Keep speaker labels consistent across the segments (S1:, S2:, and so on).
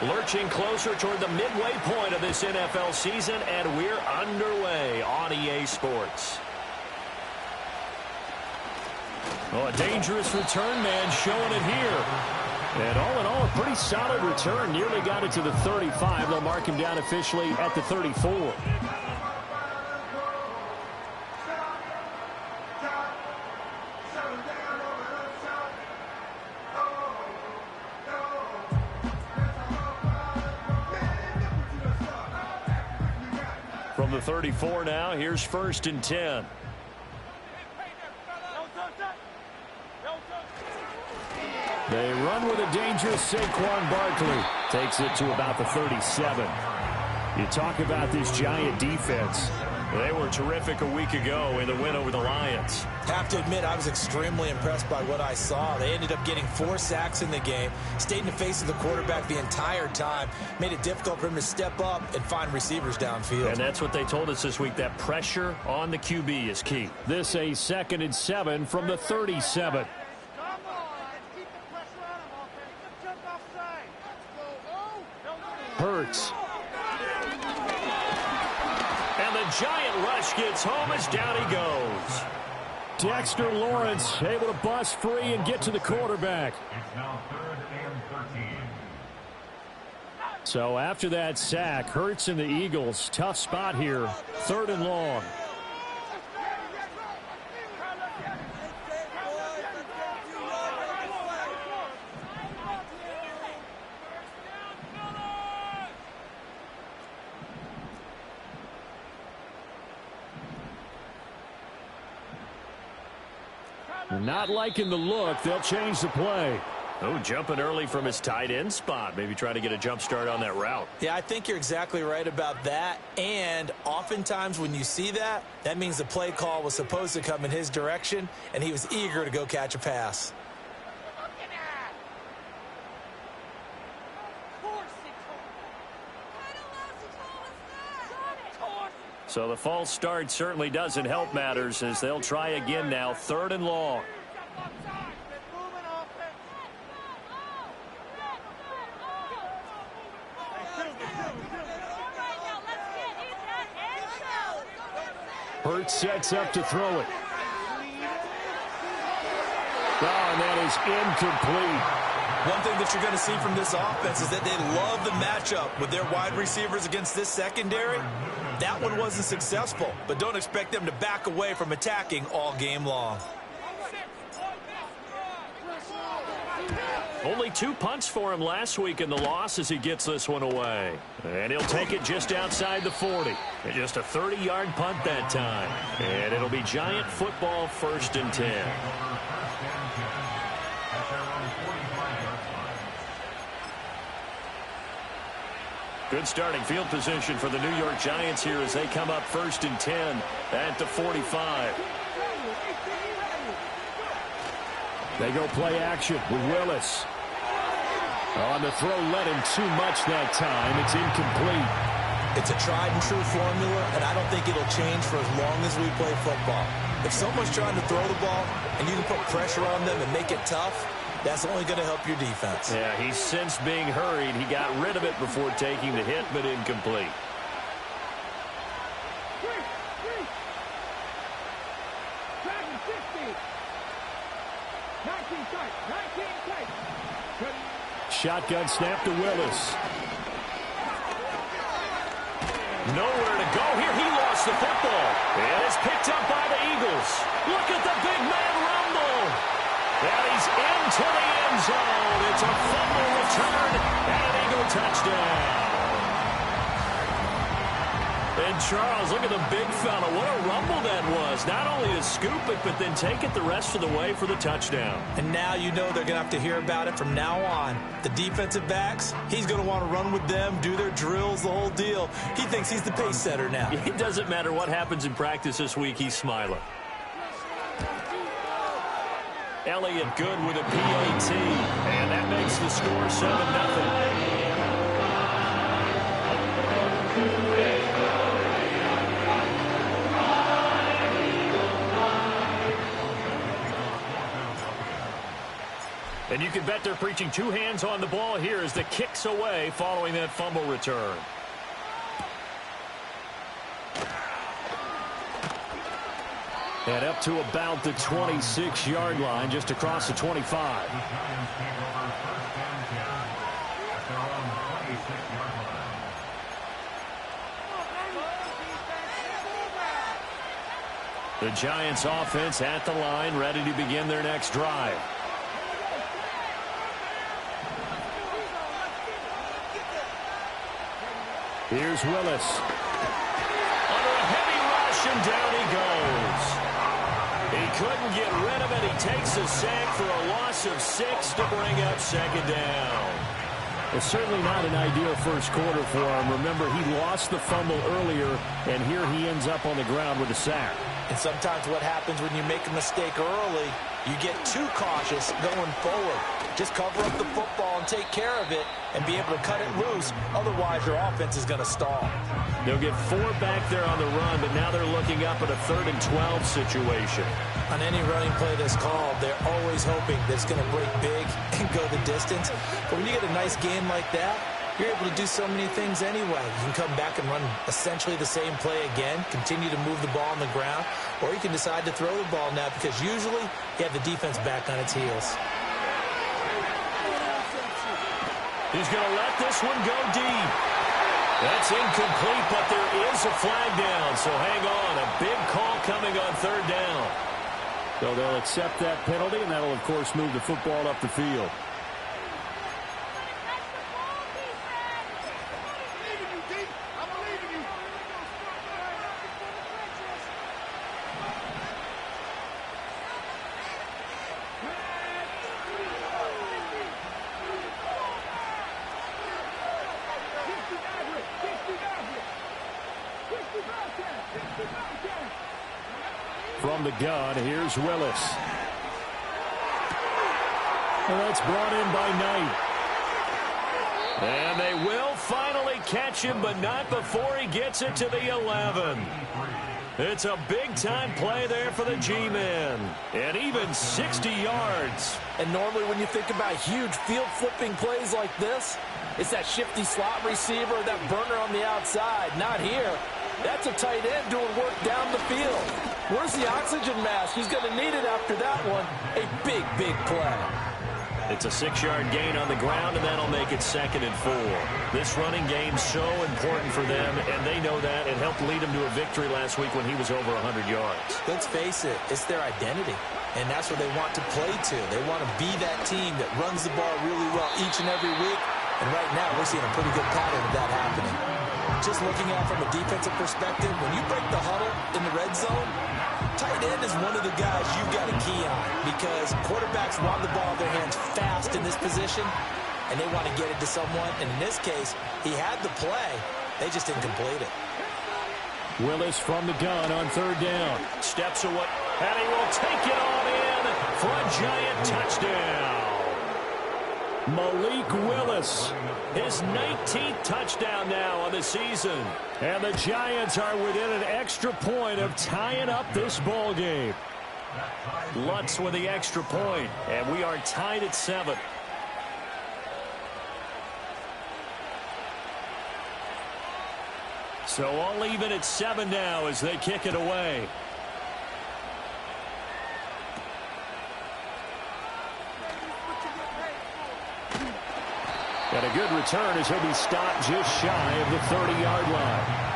S1: Lurching closer toward the midway point of this NFL season, and we're underway on EA Sports. Oh, a dangerous return man showing it here. And all in all, a pretty solid return. Nearly got it to the 35. They'll mark him down officially at the 34. From the 34 now, here's 1st and 10. They run with a dangerous Saquon Barkley. Takes it to about the 37. You talk about this Giant defense. They were terrific a week ago in the win over the Lions.
S2: Have to admit, I was extremely impressed by what I saw. They ended up getting 4 sacks in the game, stayed in the face of the quarterback the entire time, made it difficult for him to step up and find receivers downfield.
S1: And that's what they told us this week, that pressure on the QB is key. This a 2nd and 7 from the 37. Hurts. And the giant rush gets home as down he goes. Dexter Lawrence able to bust free and get to the quarterback.
S3: It's now 3rd and 13.
S1: So after that sack, Hurts and the Eagles, tough spot here. 3rd and long. Not liking the look. They'll change the play. Oh, jumping early from his tight end spot. Maybe try to get a jump start on that route.
S2: Yeah, I think you're exactly right about that. And oftentimes when you see that, that means the play call was supposed to come in his direction, and he was eager to go catch a pass.
S1: So the false start certainly doesn't help matters as they'll try again now. 3rd and long. Hurts sets up to throw it. Oh, and that is incomplete.
S2: One thing that you're going to see from this offense is that they love the matchup with their wide receivers against this secondary. That one wasn't successful, but don't expect them to back away from attacking all game long.
S1: Only 2 punts for him last week in the loss as he gets this one away. And he'll take it just outside the 40. And just a 30-yard punt that time. And it'll be Giant football 1st and 10. Good starting field position for the New York Giants here as they come up 1st and 10 at the 45. They go play action with Willis. On the throw, let him too much that time. It's incomplete.
S2: It's a tried and true formula, and I don't think it'll change for as long as we play football. If someone's trying to throw the ball and you can put pressure on them and make it tough, that's only going to help your defense.
S1: Yeah, he's since being hurried. He got rid of it before taking the hit, but incomplete. Shotgun snap to Willis. Nowhere to go here. He lost the football. And it's picked up by the Eagles. Look at the big man rumble. And he's into the end zone. It's a fumble return and an Eagle touchdown. And Charles, look at the big fella. What a rumble that was. Not only to scoop it, but then take it the rest of the way for the touchdown.
S2: And now you know they're going to have to hear about it from now on. The defensive backs, he's going to want to run with them, do their drills, the whole deal. He thinks he's the pace setter now.
S1: It doesn't matter what happens in practice this week, he's smiling. Elliott good with a PAT, and that makes the score 7-0. And you can bet they're preaching two hands on the ball here as the kick's away following that fumble return. And up to about the 26-yard line, just across the 25. The Giants offense at the line, ready to begin their next drive. Here's Willis. Under a heavy rush, and down he goes. He couldn't get rid of it. He takes a sack for a loss of 6 to bring up second down. It's certainly not an ideal first quarter for him. Remember, he lost the fumble earlier, and here he ends up on the ground with a sack.
S2: And sometimes what happens when you make a mistake early, you get too cautious going forward. Just cover up the football and take care of it and be able to cut it loose. Otherwise, your offense is going to stall.
S1: They'll get 4 back there on the run, but now they're looking up at a 3rd and 12 situation.
S2: On any running play that's called, they're always hoping that it's going to break big and go the distance. But when you get a nice game like that, you're able to do so many things anyway. You can come back and run essentially the same play again, continue to move the ball on the ground, or you can decide to throw the ball now because usually you have the defense back on its heels.
S1: He's going to let this one go deep. That's incomplete, but there is a flag down, so hang on. A big call coming on 3rd down. So they'll accept that penalty, and that'll, of course, move the football up the field. From the gun, here's Willis. And that's brought in by Knight. And they will finally catch him, but not before he gets it to the 11. It's a big-time play there for the G-men. And even 60 yards.
S2: And normally when you think about huge field-flipping plays like this, it's that shifty slot receiver, that burner on the outside. Not here. That's a tight end doing work down the field. Where's the oxygen mask? He's going to need it after that one. A big, big play.
S1: It's a 6-yard gain on the ground, and that'll make it 2nd and 4. This running game's so important for them, and they know that. It helped lead them to a victory last week when he was over 100 yards.
S2: Let's face it, it's their identity, and that's what they want to play to. They want to be that team that runs the ball really well each and every week, and right now we're seeing a pretty good pattern of that happening. Just looking at it from a defensive perspective, when you break the huddle in the red zone, tight end is one of the guys you've got to key on because quarterbacks want the ball in their hands fast in this position, and they want to get it to someone. And in this case, he had the play. They just didn't complete it.
S1: Willis from the gun on 3rd down. Steps away, and he will take it on in for a Giant touchdown. Malik Willis, his 19th touchdown now on the season. And the Giants are within an extra point of tying up this ball game. Lutz with the extra point, and we are tied at 7. So all even at 7 now as they kick it away. And a good return as he'll be stopped just shy of the 30-yard line.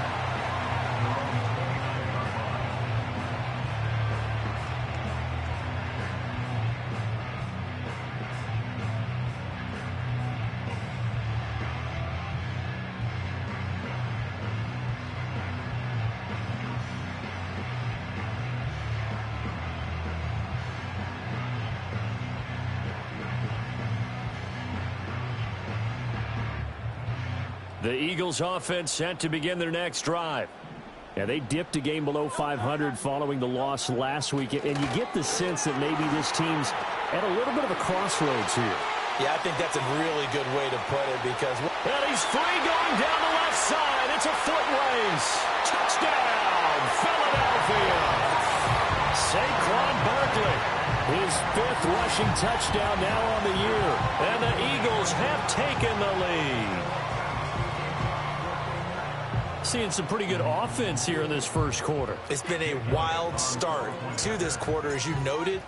S1: The Eagles offense set to begin their next drive. Yeah, they dipped a game below 500 following the loss last week, and you get the sense that maybe this team's at a little bit of a crossroads here.
S2: Yeah, I think that's a really good way to put it because...
S1: And he's free going down the left side. It's a foot race. Touchdown, Philadelphia. Saquon Barkley. His 5th rushing touchdown now on the year. And the Eagles have taken the lead. Seeing some pretty good offense here in this first quarter.
S2: It's been a wild start to this quarter, as you noted.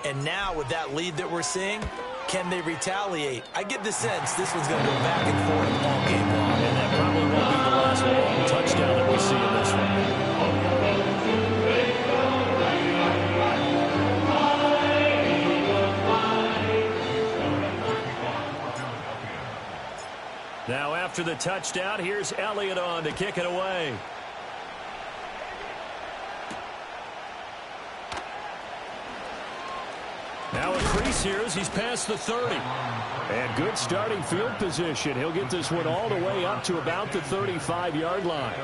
S2: And now with that lead that we're seeing, can they retaliate? I get the sense this one's going to go back and forth all game long.
S1: And that probably won't be the last long touchdown that we see in this one. Now after the touchdown, here's Elliott on to kick it away. Now a crease here as he's past the 30. And good starting field position. He'll get this one all the way up to about the 35-yard line.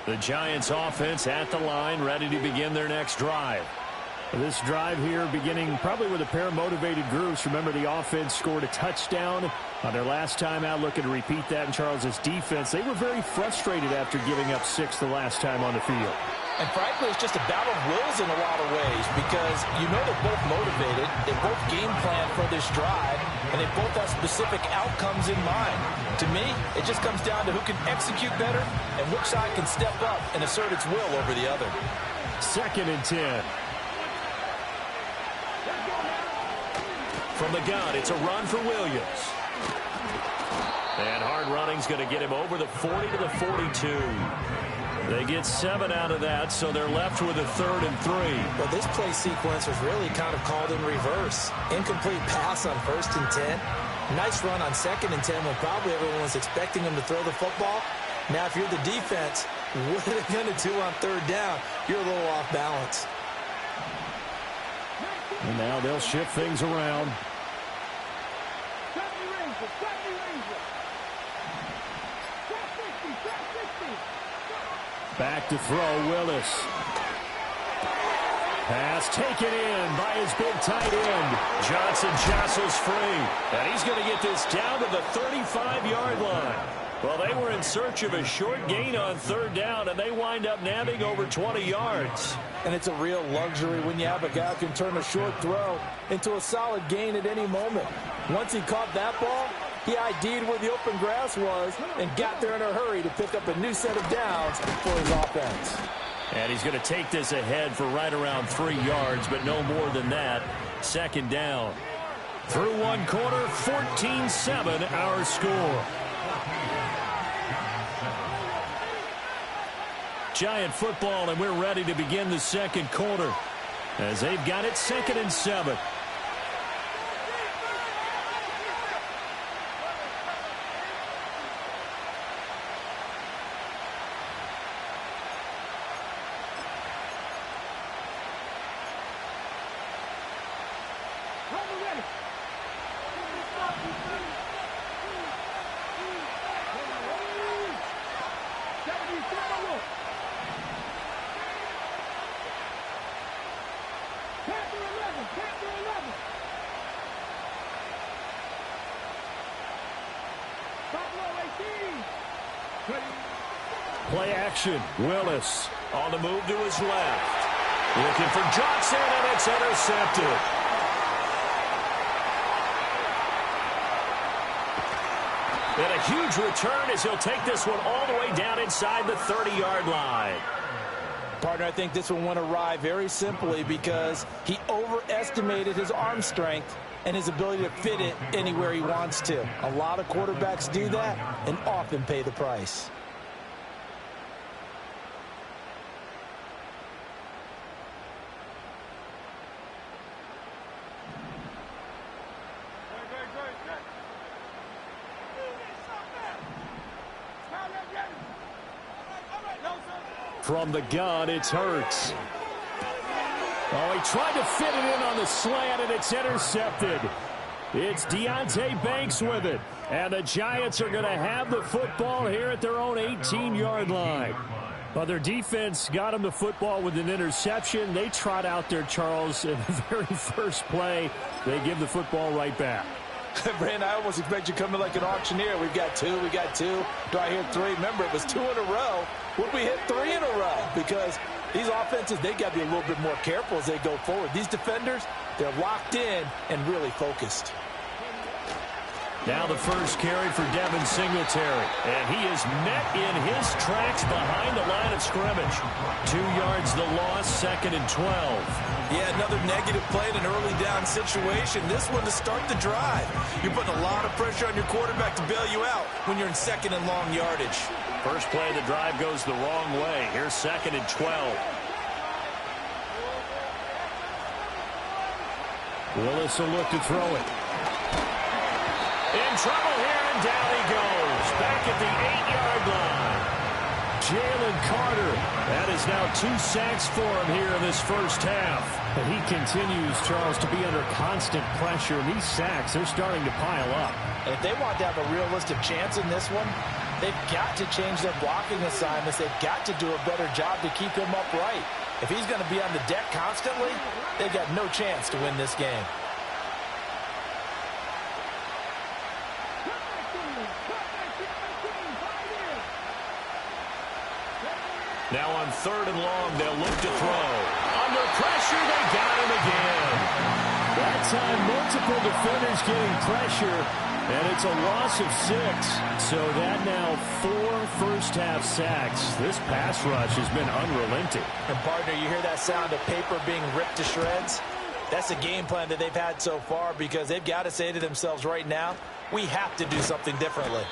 S1: The Giants offense at the line, ready to begin their next drive. This drive here beginning probably with a pair of motivated groups. Remember, the offense scored a touchdown on their last time out, looking to repeat that in Charles's defense. They were very frustrated after giving up 6 the last time on the field.
S2: And frankly, it's just a battle of wills in a lot of ways because you know they're both motivated, they both game plan for this drive, and they both have specific outcomes in mind. To me, it just comes down to who can execute better and which side can step up and assert its will over the other.
S1: 2nd and 10. From the gun, it's a run for Williams. And hard running's going to get him over the 40 to the 42. They get 7 out of that, so they're left with a 3rd and 3.
S2: Well, this play sequence was really kind of called in reverse. Incomplete pass on 1st and 10. Nice run on 2nd and 10 when probably everyone was expecting him to throw the football. Now, if you're the defense, what are they going to do on 3rd down? You're a little off balance.
S1: And now they'll shift things around. Back to throw, Willis. Pass taken in by his big tight end. Johnson jostles free. And he's going to get this down to the 35-yard line. Well, they were in search of a short gain on 3rd down, and they wind up nabbing over 20 yards.
S2: And it's a real luxury when you have a guy who can turn a short throw into a solid gain at any moment. Once he caught that ball, he ID'd where the open grass was and got there in a hurry to pick up a new set of downs for his offense.
S1: And he's going to take this ahead for right around 3 yards, but no more than that. 2nd down. Through 1 quarter, 14-7 our score. Giant football, and we're ready to begin the 2nd quarter as they've got it 2nd and 7. Play action. Willis on the move to his left. Looking for Johnson, and it's intercepted. And a huge return as he'll take this one all the way down inside the 30-yard line.
S2: Partner, I think this one went awry very simply because he overestimated his arm strength and his ability to fit it anywhere he wants to. A lot of quarterbacks do that and often pay the price.
S1: From the gun, it's Hurts. Oh, he tried to fit it in on the slant, and it's intercepted. It's Deonte Banks with it. And the Giants are going to have the football here at their own 18-yard line. Well, their defense got them the football with an interception. They trot out there, Charles, in the very first play. They give the football right back.
S2: Brandon, I almost expect you to come in like an auctioneer. We've got two. Do I hear three? Remember, it was 2 in a row. Would we hit 3 in a row? Because these offenses, they got to be a little bit more careful as they go forward. These defenders, they're locked in and really focused.
S1: Now the first carry for Devin Singletary. And he is met in his tracks behind the line of scrimmage. 2 yards the loss, 2nd and 12.
S2: Yeah, another negative play in an early down situation. This one to start the drive. You're putting a lot of pressure on your quarterback to bail you out when you're in 2nd and long yardage.
S1: First play of the drive goes the wrong way. Here's 2nd and 12. Willis will look to throw it. In trouble here, and down he goes. Back at the 8-yard line. Jalen Carter. That is now 2 sacks for him here in this first half. And he continues, Charles, to be under constant pressure. And these sacks, they're starting to pile up.
S2: And if they want to have a realistic chance in this one, they've got to change their blocking assignments. They've got to do a better job to keep him upright. If he's going to be on the deck constantly, they've got no chance to win this game.
S1: Now on 3rd and long, they'll look to throw. Under pressure, they got him again. That time, multiple defenders getting pressure, and it's a loss of 6. So that now 4 first-half sacks. This pass rush has been unrelenting.
S2: And, partner, you hear that sound of paper being ripped to shreds? That's the game plan that they've had so far because they've got to say to themselves right now, we have to do something differently.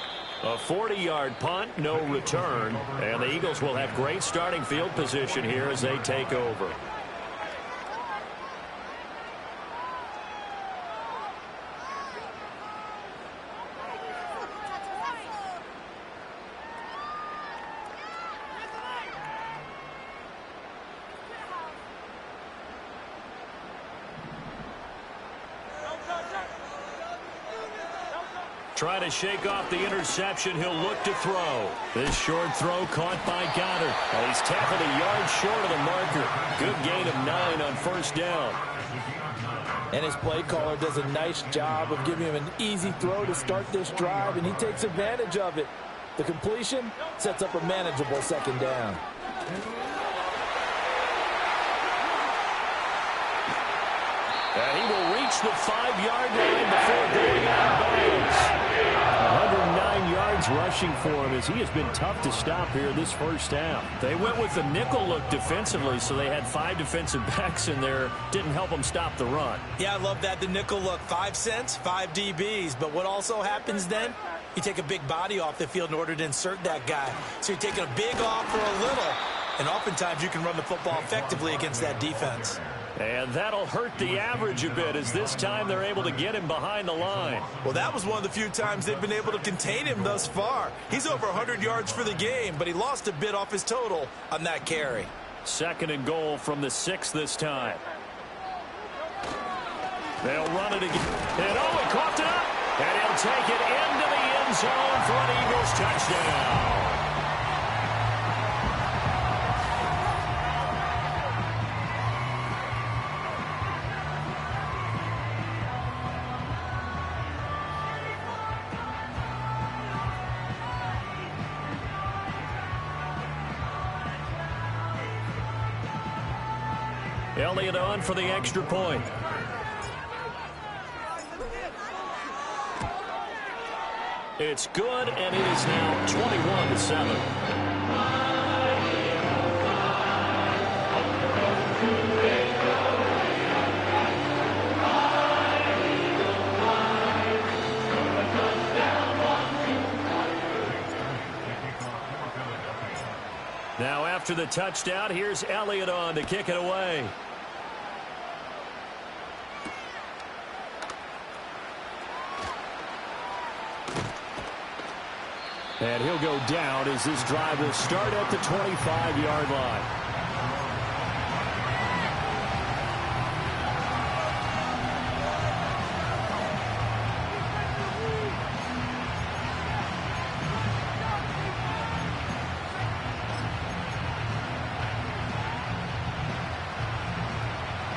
S1: A 40-yard punt, no return. And the Eagles will have great starting field position here as they take over. Trying to shake off the interception. He'll look to throw. This short throw caught by Goddard. And he's tackled a yard short of the marker. Good gain of 9 on first down.
S2: And his play caller does a nice job of giving him an easy throw to start this drive, and he takes advantage of it. The completion sets up a manageable 2nd down.
S1: And he will reach the 5-yard line before going out of bounds. 109 yards rushing for him as he has been tough to stop here this first half. They went with the nickel look defensively, so they had 5 defensive backs in there. Didn't help them stop the run.
S2: Yeah, I love that, the nickel look. 5 cents, 5 DBs. But what also happens then? You take a big body off the field in order to insert that guy. So you're taking a big off for a little. And oftentimes you can run the football effectively against that defense.
S1: And that'll hurt the average a bit as this time they're able to get him behind the line.
S2: Well, that was one of the few times they've been able to contain him thus far. He's over 100 yards for the game, but he lost a bit off his total on that carry.
S1: 2nd and goal from the 6 this time. They'll run it again. And he caught it up. And he'll take it into the end zone for an Eagles touchdown. Elliott on for the extra point. It's good, and it is now 21-7. Now after the touchdown, here's Elliott on to kick it away. And he'll go down as this drive will start at the 25-yard line.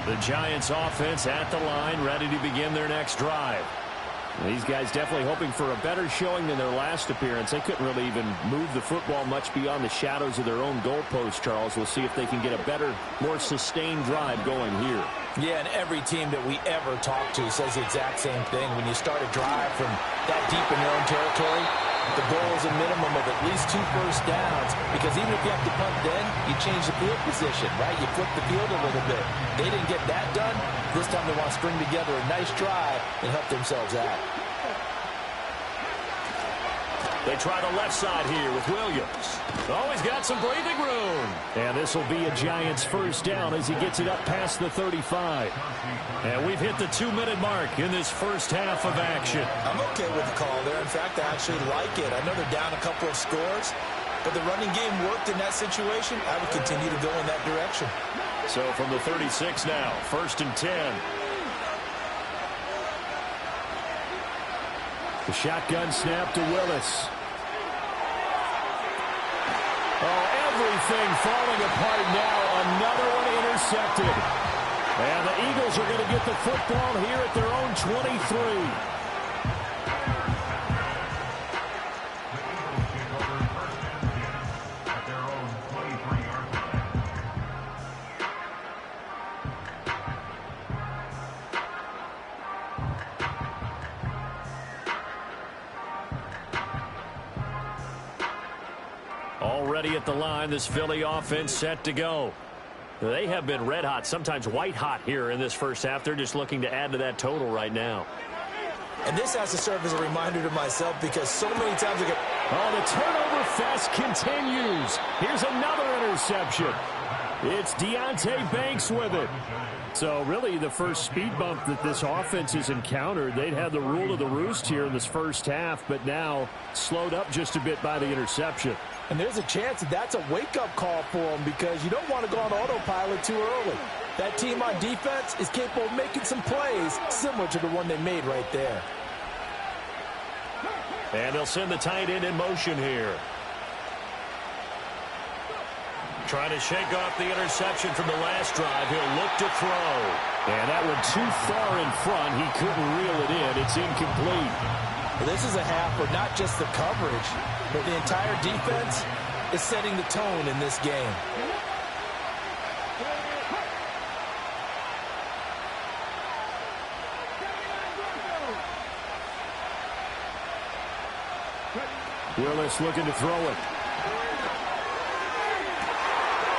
S1: The Giants offense at the line, ready to begin their next drive. These guys definitely hoping for a better showing than their last appearance. They couldn't really even move the football much beyond the shadows of their own goalpost, Charles. We'll see if they can get a better, more sustained drive going here.
S2: Yeah, and every team that we ever talk to says the exact same thing. When you start a drive from that deep in your own territory, the goal is a minimum of at least 2 first downs, because even if you have to punt then, you change the field position, right? You flip the field a little bit. They didn't get that done. This time they want to string together a nice drive and help themselves out.
S1: They try the left side here with Williams. Oh, he's got some breathing room. And this will be a Giants first down as he gets it up past the 35. And we've hit the 2-minute mark in this first half of action.
S2: I'm okay with the call there. In fact, I actually like it. I know they're down a couple of scores, but the running game worked in that situation. I would continue to go in that direction.
S1: So from the 36 now, 1st and 10. The shotgun snap to Willis. Oh, everything falling apart now. Another one intercepted. And the Eagles are going to get the football here at their own 23. Already at the line, this Philly offense set to go. They have been red hot, sometimes white hot here in this first half. They're just looking to add to that total right now.
S2: And this has to serve as a reminder to myself, because so many times I get...
S1: Oh, the turnover fest continues. Here's another interception. It's Deonte Banks with it. So really the first speed bump that this offense has encountered, they'd had the rule of the roost here in this first half, but now slowed up just a bit by the interception.
S2: And there's a chance that that's a wake-up call for them, because you don't want to go on autopilot too early. That team on defense is capable of making some plays similar to the one they made right there.
S1: And they'll send the tight end in motion here. Trying to shake off the interception from the last drive. He'll look to throw. And that one too far in front. He couldn't reel it in. It's incomplete.
S2: Well, this is a half where not just the coverage, but the entire defense is setting the tone in this game.
S1: Willis looking to throw it.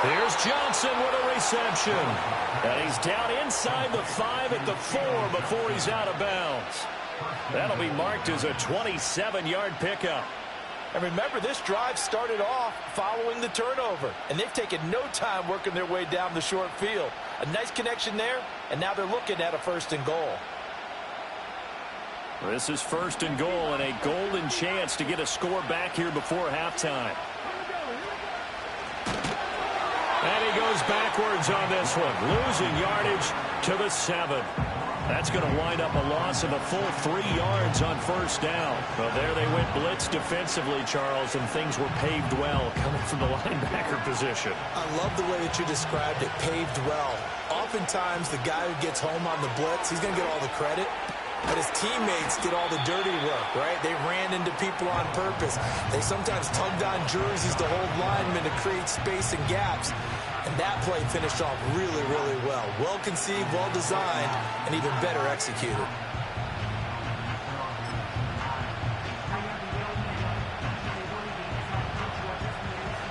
S1: Here's Johnson with a reception. And he's down inside the 5 at the 4 before he's out of bounds. That'll be marked as a 27-yard pickup.
S2: And remember, this drive started off following the turnover, and they've taken no time working their way down the short field. A nice connection there, and now they're looking at a 1st and goal.
S1: This is 1st and goal, and a golden chance to get a score back here before halftime. And he goes backwards on this one, losing yardage to the 7. That's going to wind up a loss of a full 3 yards on 1st down. Well, there they went blitz defensively, Charles, and things were paved well coming from the linebacker position.
S2: I love the way that you described it, paved well. Oftentimes, the guy who gets home on the blitz, he's going to get all the credit. But his teammates did all the dirty work, right? They ran into people on purpose. They sometimes tugged on jerseys to hold linemen to create space and gaps. And that play finished off really, really well. Well conceived, well designed, and even better executed.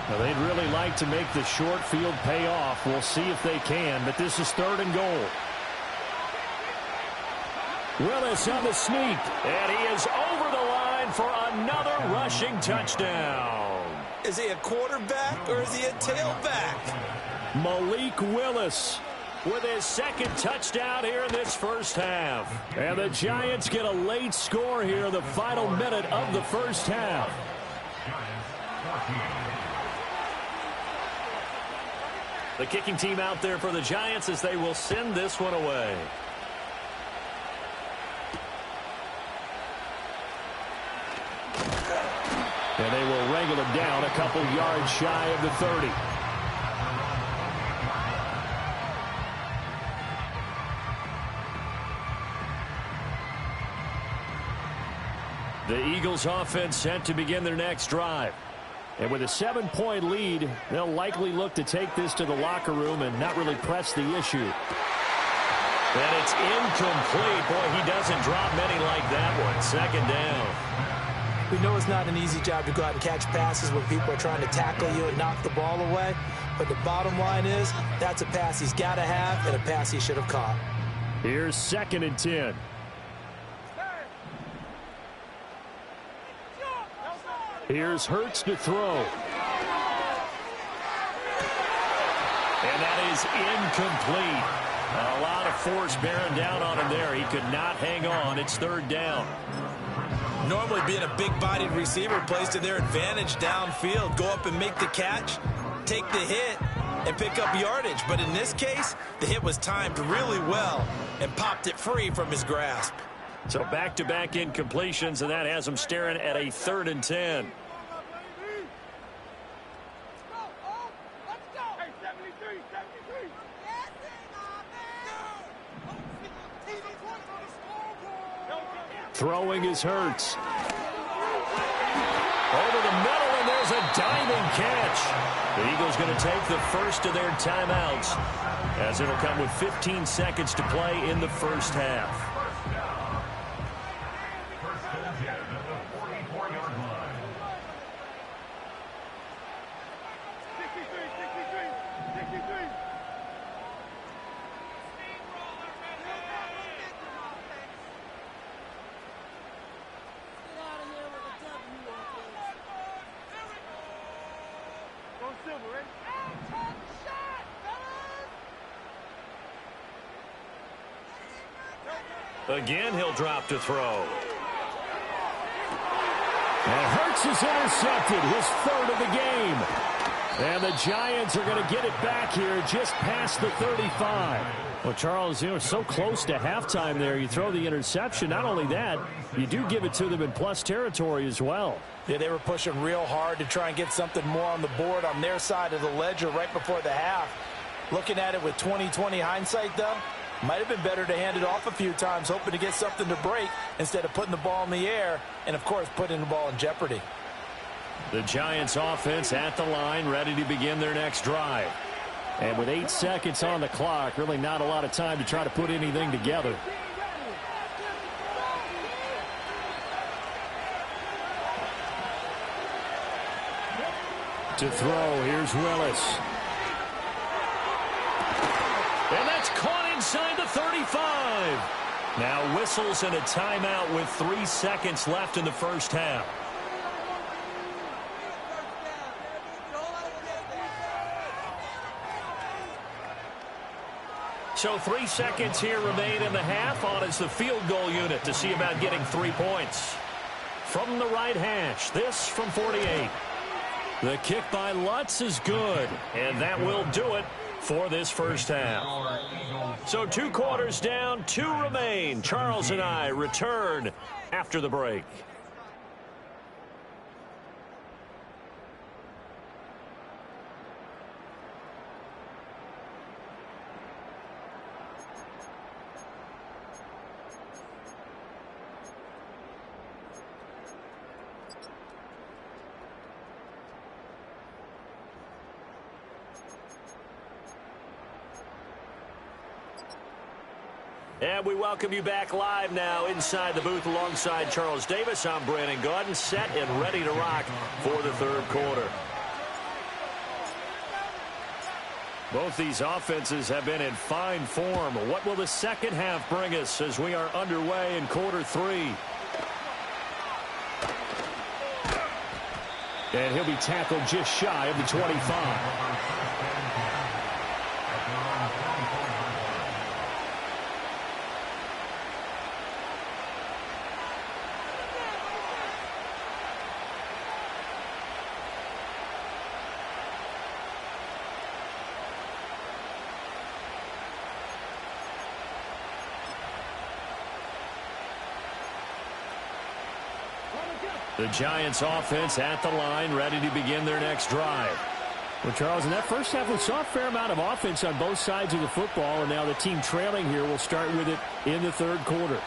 S1: Well, they'd really like to make the short field pay off. We'll see if they can, but this is 3rd and goal. Willis on the sneak, and he is over the line for another rushing touchdown.
S2: Is he a quarterback or is he a tailback?
S1: Malik Willis with his 2nd touchdown here in this first half. And the Giants get a late score here in the final minute of the first half. The kicking team out there for the Giants as they will send this one away. And they will wrangle him down a couple yards shy of the 30. The Eagles offense set to begin their next drive. And with a 7-point lead, they'll likely look to take this to the locker room and not really press the issue. And it's incomplete. Boy, he doesn't drop many like that one. Second down.
S4: We know it's not an easy job to go out and catch passes when people are trying to tackle you and knock the ball away. But the bottom line is that's a pass he's got to have and a pass he should have caught.
S1: Here's 2nd and 10. Here's Hurts to throw. And that is incomplete. A lot of force bearing down on him there. He could not hang on. It's 3rd down.
S2: Normally being a big-bodied receiver plays to their advantage downfield. Go up and make the catch, take the hit, and pick up yardage. But in this case, the hit was timed really well and popped it free from his grasp.
S1: So back-to-back incompletions, and that has him staring at a 3rd and 10. Throwing is Hurts. Over the middle, and there's a diving catch. The Eagles going to take the first of their timeouts, as it'll come with 15 seconds to play in the first half. Again, he'll drop to throw. And Hurts is intercepted, his 3rd of the game. And the Giants are going to get it back here just past the 35. Well, Charles, you know, so close to halftime there. You throw the interception. Not only that, you do give it to them in plus territory as well.
S4: Yeah, they were pushing real hard to try and get something more on the board on their side of the ledger right before the half. Looking at it with 20/20 hindsight, though, might have been better to hand it off a few times, hoping to get something to break instead of putting the ball in the air and, of course, putting the ball in jeopardy.
S1: The Giants offense at the line, ready to begin their next drive. And with 8 seconds on the clock, really not a lot of time to try to put anything together. To throw, here's Willis. And that's caught inside the 35. Now whistles and a timeout with 3 seconds left in the first half. So 3 seconds here remain in the half. On is the field goal unit to see about getting 3 points. From the right hash, this from 48. The kick by Lutz is good, and that will do it for this first half. So 2 quarters down, 2 remain. Charles and I return after the break. And we welcome you back live now inside the booth alongside Charles Davis. I'm Brandon Gaudin, set and ready to rock for the 3rd quarter. Both these offenses have been in fine form. What will the second half bring us as we are underway in quarter 3? And he'll be tackled just shy of the 25. The Giants offense at the line, ready to begin their next drive. Well, Charles, in that first half, we saw a fair amount of offense on both sides of the football, and now the team trailing here will start with it in the 3rd quarter.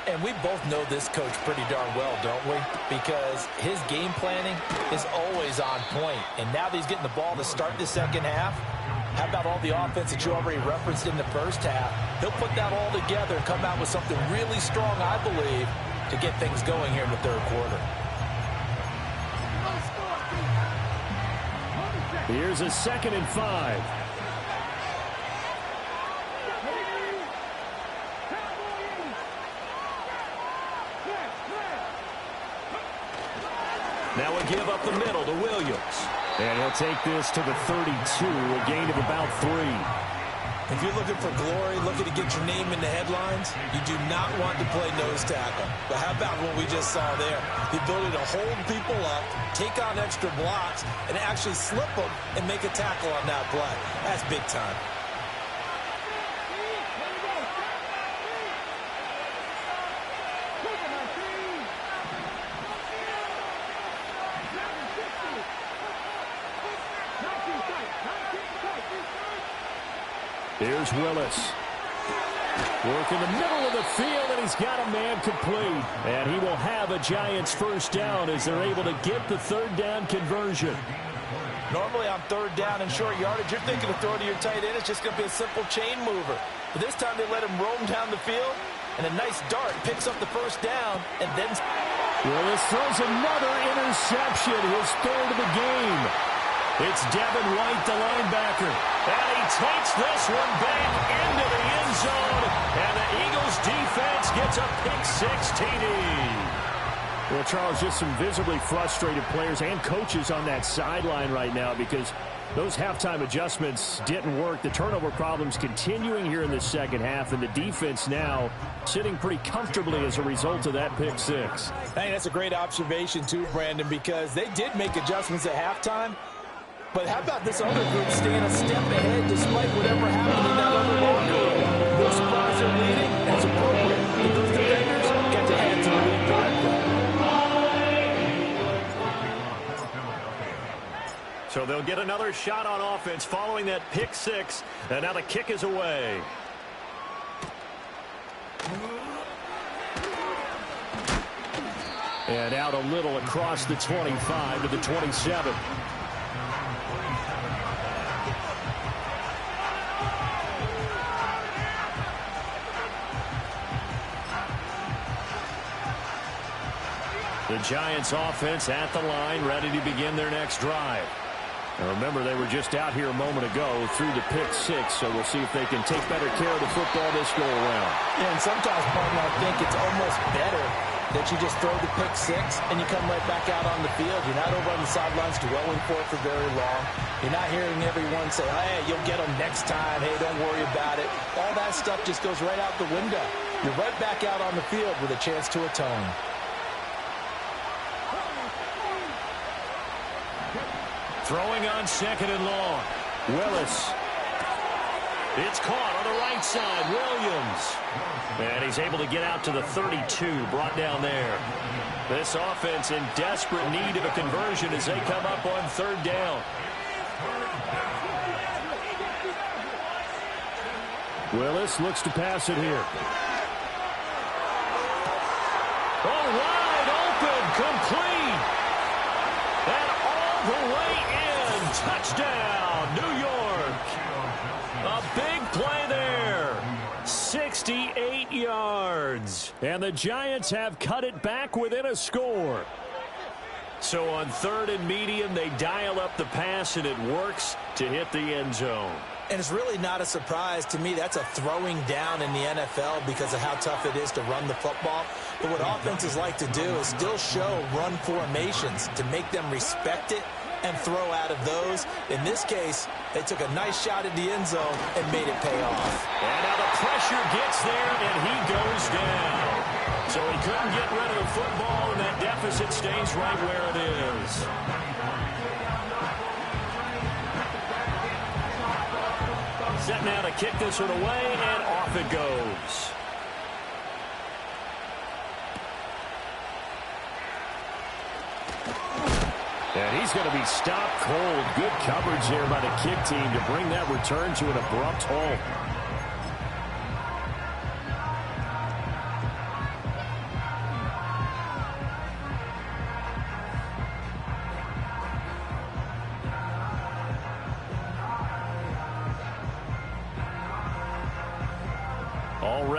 S4: And we both know this coach pretty darn well, don't we? Because his game planning is always on point. And now that he's getting the ball to start the second half, how about all the offense that you already referenced in the first half? He'll put that all together and come out with something really strong, I believe, to get things going here in the third quarter.
S1: Here's a 2nd and 5. Now a give up the middle to Williams. And he'll take this to the 32, a gain of about 3.
S2: If you're looking for glory, looking to get your name in the headlines, you do not want to play nose tackle. But how about what we just saw there? The ability to hold people up, take on extra blocks, and actually slip them and make a tackle on that play. That's big time.
S1: Here's Willis. Work in the middle of the field, and he's got a man complete. And he will have a Giants first down as they're able to get the 3rd down conversion.
S4: Normally on 3rd down and short yardage, you're thinking of throwing to your tight end. It's just going to be a simple chain mover. But this time they let him roam down the field, and a nice dart picks up the first down, and then
S1: Willis throws another interception, his 3rd of the game. It's Devin White, the linebacker. And he takes this one back into the end zone. And the Eagles defense gets a pick-6 TD. Well, Charles, just some visibly frustrated players and coaches on that sideline right now because those halftime adjustments didn't work. The turnover problems continuing here in the second half, and the defense now sitting pretty comfortably as a result of that pick-6.
S4: I think that's a great observation too, Brandon, because they did make adjustments at halftime. But how about this other group staying a step ahead despite whatever happened in that other locker room? No surprise they're leading, and it's appropriate. But those defenders got to add to the lead directly.
S1: So they'll get another shot on offense following that pick-6, and now the kick is away. And out a little across the 25 to the 27. The Giants offense at the line, ready to begin their next drive. Now remember, they were just out here a moment ago through the pick-6, so we'll see if they can take better care of the football this go-around.
S4: Yeah, and sometimes, partner, I think it's almost better that you just throw the pick-6 and you come right back out on the field. You're not over on the sidelines dwelling for it for very long. You're not hearing everyone say, hey, you'll get them next time. Hey, don't worry about it. All that stuff just goes right out the window. You're right back out on the field with a chance to atone.
S1: Throwing on 2nd and long. Willis. It's caught on the right side. Williams. And he's able to get out to the 32, brought down there. This offense in desperate need of a conversion as they come up on 3rd down. Willis looks to pass it here. Oh, wide open, complete. And all the way in. Touchdown, New York. A big play there. 68 yards. And the Giants have cut it back within a score. So on 3rd and medium, they dial up the pass, and it works to hit the end zone.
S2: And it's really not a surprise to me. That's a throwing down in the NFL because of how tough it is to run the football. But what offenses like to do is still show run formations to make them respect it and throw out of those. In this case, they took a nice shot at the end zone and made it pay off.
S1: And now the pressure gets there, and he goes down. So he couldn't get rid of the football, and that deficit stays right where it is. Set now to kick this one away, and off it goes. And he's going to be stopped cold. Good coverage there by the kick team to bring that return to an abrupt halt.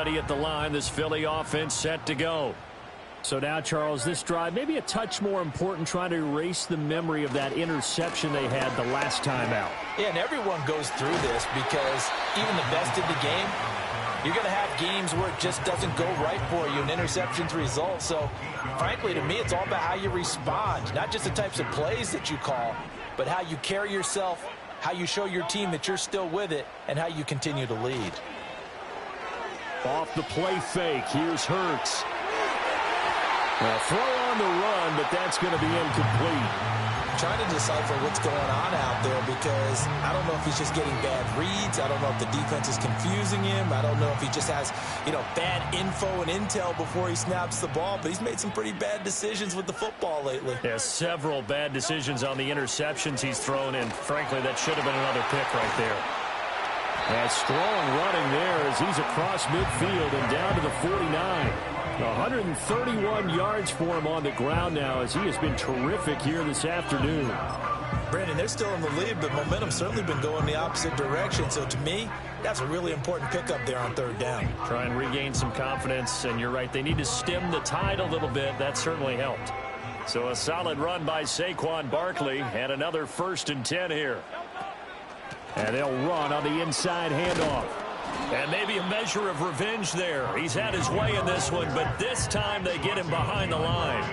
S1: ready at the line. This Philly offense set to go.
S5: So now, Charles, this drive maybe a touch more important, trying to erase the memory of that interception they had the last time out.
S4: Yeah, and everyone goes through this because even the best in the game, you're going to have games where it just doesn't go right for you and interceptions result. So, frankly, to me, it's all about how you respond, not just the types of plays that you call, but how you carry yourself, how you show your team that you're still with it, and how you continue to lead.
S1: Off the play fake, here's Hurts. A throw on the run, but that's going to be incomplete.
S4: Trying to decipher what's going on out there because I don't know if he's just getting bad reads. I don't know if the defense is confusing him. I don't know if he just has, bad info and intel before he snaps the ball. But he's made some pretty bad decisions with the football lately.
S1: Yeah, several bad decisions on the interceptions he's thrown, and frankly, that should have been another pick right there. A strong running there as he's across midfield and down to the 49. 131 yards for him on the ground now as he has been terrific here this afternoon.
S4: Brandon, they're still in the lead, but momentum's certainly been going the opposite direction. So to me, that's a really important pickup there on third down.
S1: Try and regain some confidence, and you're right, they need to stem the tide a little bit. That certainly helped. So a solid run by Saquon Barkley and another 1st and 10 here. And they'll run on the inside handoff. And maybe a measure of revenge there. He's had his way in this one, but this time they get him behind the line.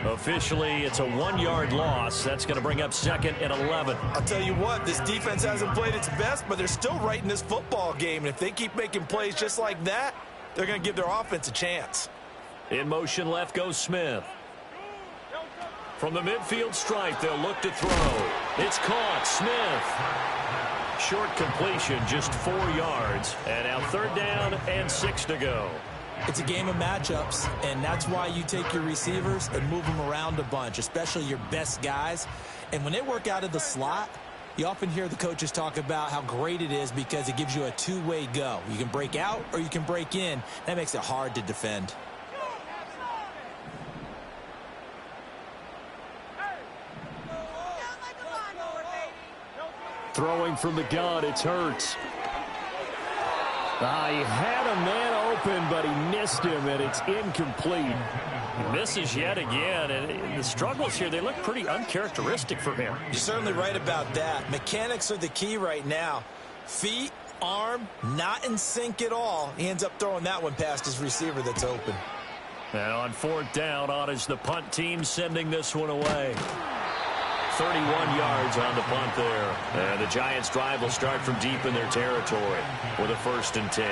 S1: Officially, it's a 1-yard loss. That's going to bring up 2nd and 11.
S4: I'll tell you what, this defense hasn't played its best, but they're still right in this football game. And if they keep making plays just like that, they're going to give their offense a chance.
S1: In motion left goes Smith. From the midfield stripe, they'll look to throw. It's caught. Smith. Short completion, just 4 yards. And now 3rd down and 6 to go.
S4: It's a game of matchups, and that's why you take your receivers and move them around a bunch, especially your best guys. And when they work out of the slot, you often hear the coaches talk about how great it is because it gives you a two-way go. You can break out or you can break in. That makes it hard to defend.
S1: Throwing from the gun, it's Hurts. He had a man open, but he missed him, and it's incomplete. He misses yet again, and the struggles here, they look pretty uncharacteristic for him.
S4: You're certainly right about that. Mechanics are the key right now. Feet, arm, not in sync at all. He ends up throwing that one past his receiver that's open.
S1: And on 4th down, on is the punt team sending this one away. 31 yards on the punt there. And the Giants' drive will start from deep in their territory with a 1st and 10.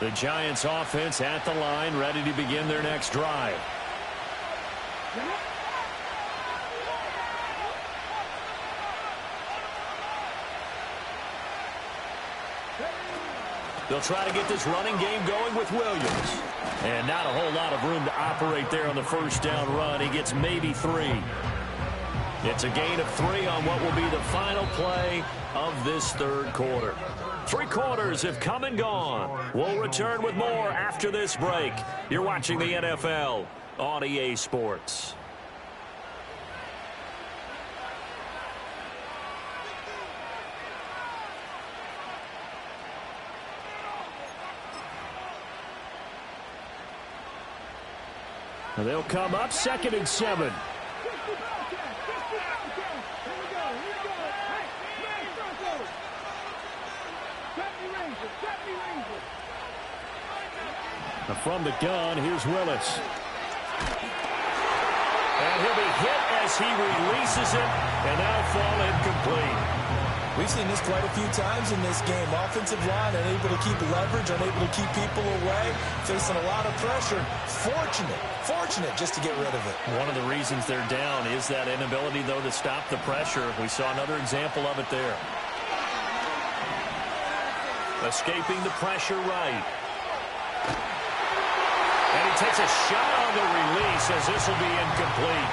S1: The Giants' offense at the line, ready to begin their next drive. They'll try to get this running game going with Williams. And not a whole lot of room to operate there on the 1st down run. He gets maybe 3. It's a gain of 3 on what will be the final play of this 3rd quarter. 3 quarters have come and gone. We'll return with more after this break. You're watching the NFL on EA Sports. And they'll come up 2nd and 7. From the gun, here's Willis. And he'll be hit as he releases it, and that'll fall incomplete.
S4: We've seen this quite a few times in this game. Offensive line unable to keep leverage, unable to keep people away, facing a lot of pressure. Fortunate just to get rid of it.
S1: One of the reasons they're down is that inability, though, to stop the pressure. We saw another example of it there. Escaping the pressure right. And he takes a shot on the release as this will be incomplete.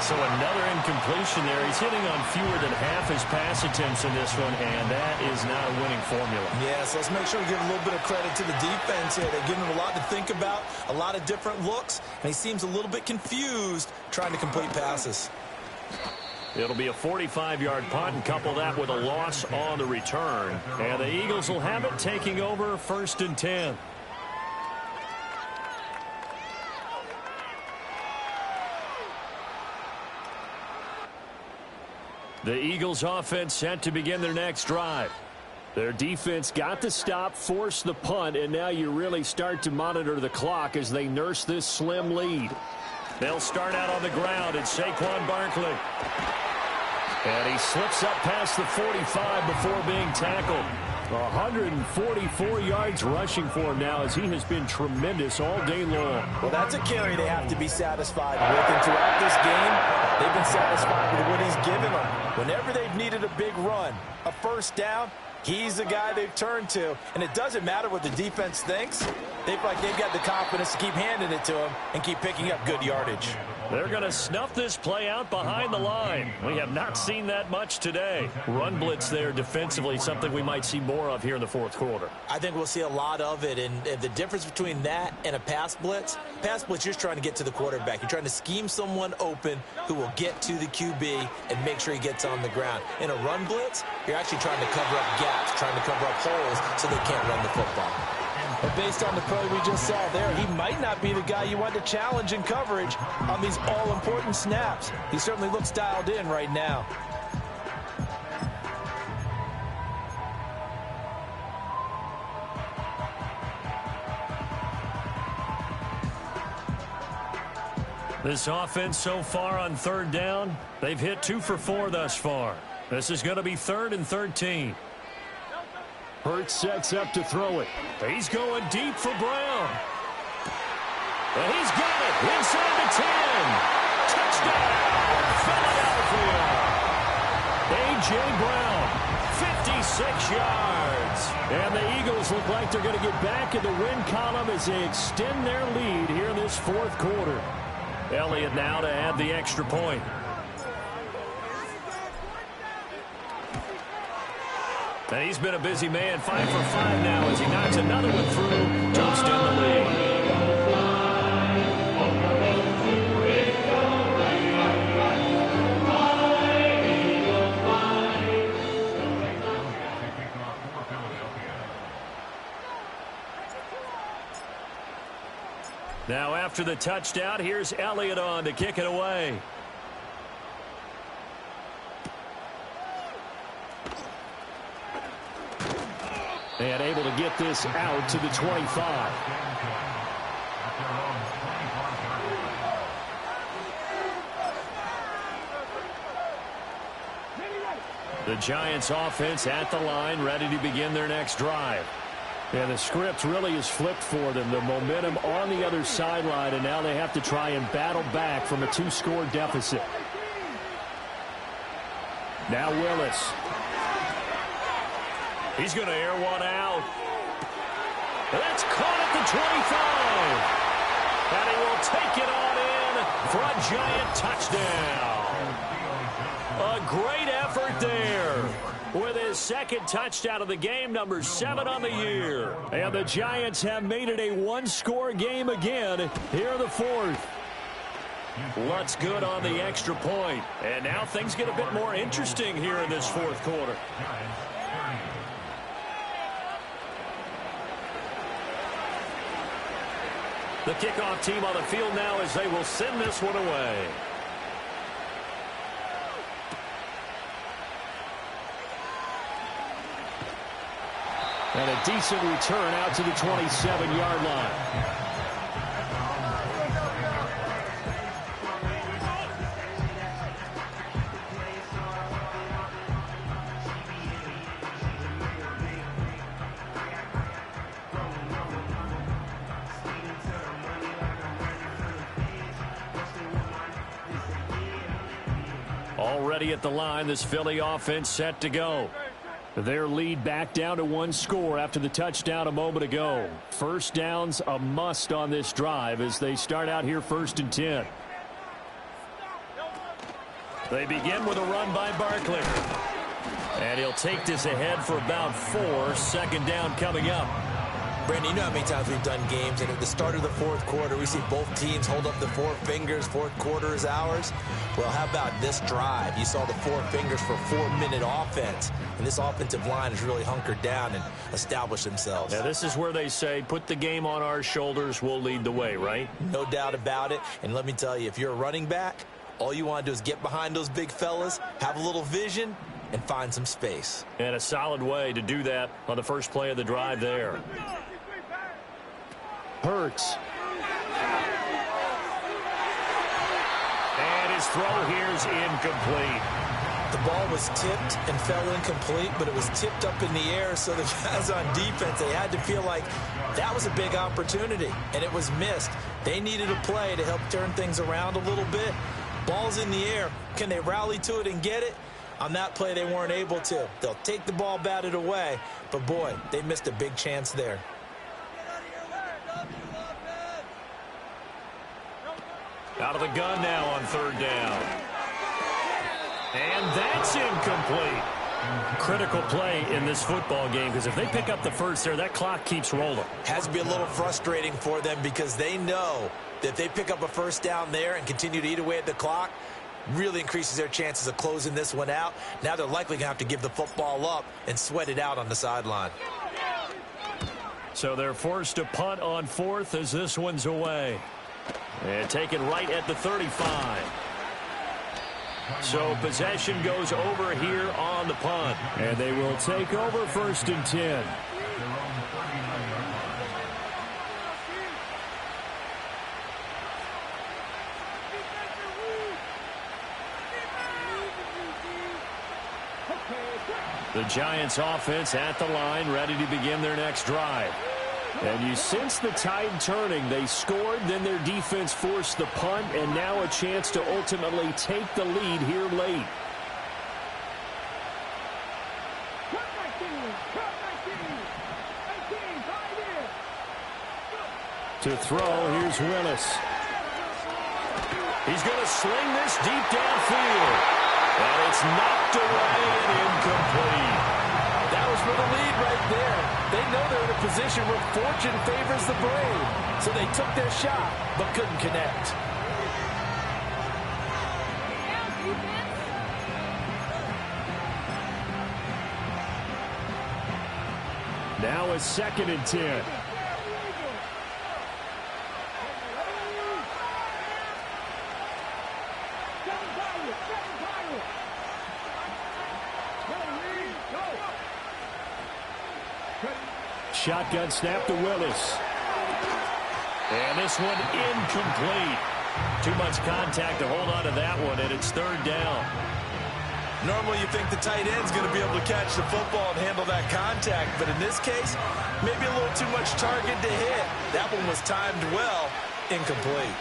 S1: So another incompletion there. He's hitting on fewer than half his pass attempts in this one, and that is not a winning formula.
S2: Yeah, so let's make sure we give a little bit of credit to the defense here. They're giving him a lot to think about, a lot of different looks, and he seems a little bit confused trying to complete passes.
S1: It'll be a 45-yard punt, and couple that with a loss on the return. And the Eagles will have it, taking over 1st and 10. The Eagles offense set to begin their next drive. Their defense got the stop, forced the punt, and now you really start to monitor the clock as they nurse this slim lead. They'll start out on the ground, and Saquon Barkley. And he slips up past the 45 before being tackled. 144 yards rushing for him now as he has been tremendous all day long.
S4: Well, that's a carry they have to be satisfied with. And throughout this game, they've been satisfied with what he's given them. Whenever they've needed a big run, a first down, he's the guy they've turned to. And it doesn't matter what the defense thinks. They feel like they've got the confidence to keep handing it to him and keep picking up good yardage.
S1: They're going to snuff this play out behind the line. We have not seen that much today. Run blitz there defensively, something we might see more of here in the fourth quarter.
S2: I think we'll see a lot of it, and the difference between that and a pass blitz, you're just trying to get to the quarterback. You're trying to scheme someone open who will get to the QB and make sure he gets on the ground. In a run blitz, you're actually trying to cover up gaps, trying to cover up holes so they can't run the football.
S4: But based on the play we just saw there, he might not be the guy you want to challenge in coverage on these all-important snaps. He certainly looks dialed in right now.
S1: This offense so far on 3rd down, they've hit 2 for 4 thus far. This is going to be 3rd and 13. Hurts sets up to throw it. He's going deep for Brown. And he's got it inside the 10. Touchdown, Philadelphia. A.J. Brown, 56 yards. And the Eagles look like they're going to get back in the win column as they extend their lead here in this 4th quarter. Elliott now to add the extra point. And he's been a busy man, 5 for 5 now as he knocks another one through to extend the lead. Now after the touchdown, here's Elliott on to kick it away. And able to get this out to the 25. The Giants offense at the line, ready to begin their next drive. And the script really is flipped for them. The momentum on the other sideline, and now they have to try and battle back from a 2-score deficit. Now Willis. He's going to air one out. That's caught at the 25. And he will take it on in for a Giant touchdown. A great effort there with his 2nd touchdown of the game, number 7 on the year. And the Giants have made it a 1-score game again here in the 4th. Lutz good on the extra point. And now things get a bit more interesting here in this 4th quarter. The kickoff team on the field now as they will send this one away. And a decent return out to the 27-yard line. Already at the line, this Philly offense set to go. Their lead back down to 1 score after the touchdown a moment ago. First down's a must on this drive as they start out here 1st and 10.
S5: They begin with a run by Barkley. And he'll take this ahead for about 4. Second down coming up.
S2: Brandon, you know how many times we've done games, and at the start of the fourth quarter, we see both teams hold up the 4 fingers, fourth quarter is ours. Well, how about this drive? You saw the 4 fingers for 4-minute offense, and this offensive line has really hunkered down and established themselves.
S5: Yeah, this is where they say, put the game on our shoulders, we'll lead the way, right?
S2: No doubt about it, and let me tell you, if you're a running back, all you want to do is get behind those big fellas, have a little vision, and find some space.
S5: And a solid way to do that on the first play of the drive there. Hurts. And his throw here is incomplete.
S2: The ball was tipped and fell incomplete, but it was tipped up in the air, so the guys on defense, they had to feel like that was a big opportunity, and it was missed. They needed a play to help turn things around a little bit. Ball's in the air. Can they rally to it and get it? On that play, they weren't able to. They'll take the ball batted away, but boy, they missed a big chance there.
S5: Out of the gun now on third down. And that's incomplete. Critical play in this football game, because if they pick up the first there, that clock keeps rolling.
S2: Has to be a little frustrating for them because they know that if they pick up a first down there and continue to eat away at the clock, really increases their chances of closing this one out. Now they're likely going to have to give the football up and sweat it out on the sideline.
S5: So they're forced to punt on 4th as this one's away. And taken right at the 35. So possession goes over here on the punt. And they will take over 1st and 10. The Giants offense at the line, ready to begin their next drive. And you sense the tide turning. They scored, then their defense forced the punt, and now a chance to ultimately take the lead here late. To throw, here's Willis. He's going to sling this deep downfield. And it's knocked away and incomplete.
S4: That was for the lead right there. They know they're in a position where fortune favors the brave. So they took their shot, but couldn't connect.
S5: Now it's 2nd and 10. Shotgun snap to Willis. And this one incomplete. Too much contact to hold on to that one, and it's 3rd down.
S2: Normally you think the tight end's going to be able to catch the football and handle that contact, but in this case, maybe a little too much target to hit. That one was timed well, incomplete.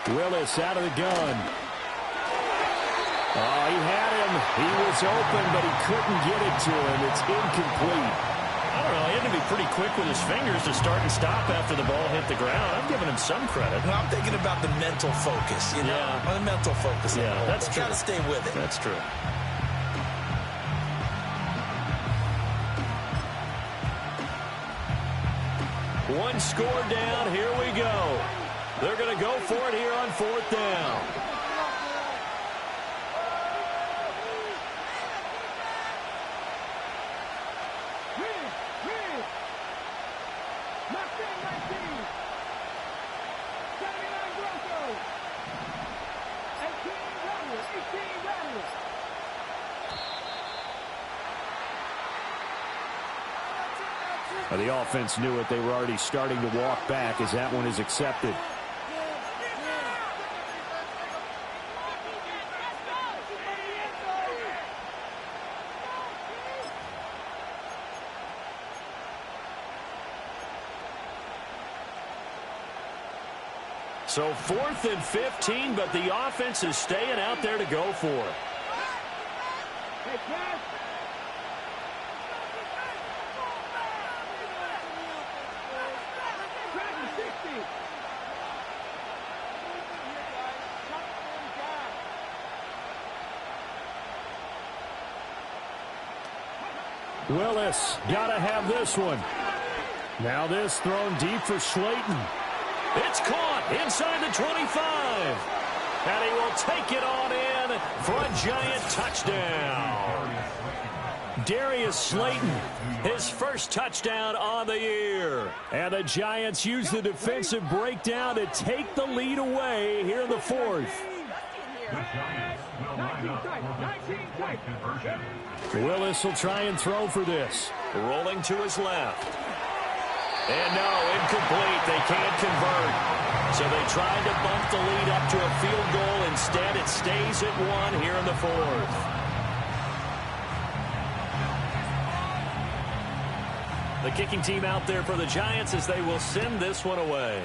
S5: Willis out of the gun. Oh, he had him. He was open, but he couldn't get it to him. It's incomplete. I don't know. He had to be pretty quick with his fingers to start and stop after the ball hit the ground. I'm giving him some credit.
S2: Well, I'm thinking about the mental focus, you know?
S5: Yeah.
S2: The mental focus.
S5: Yeah, that's true.
S2: Got to stay with it.
S5: That's true. One score down. Here we go. They're going to go for it here on 4th down. The offense knew it. They were already starting to walk back as that one is accepted. So 4th and 15, but the offense is staying out there to go for it. Willis, gotta have this one. Now this thrown deep for Slayton. It's caught inside the 25. And he will take it on in for a Giant touchdown. Darius Slayton, his first touchdown on the year. And the Giants use the defensive breakdown to take the lead away here in the fourth. Willis will try and throw for this.
S1: Rolling to his left. And no, incomplete. They can't convert. So they tried to bump the lead up to a field goal. Instead, it stays at 1 here in the fourth. The kicking team out there for the Giants as they will send this one away.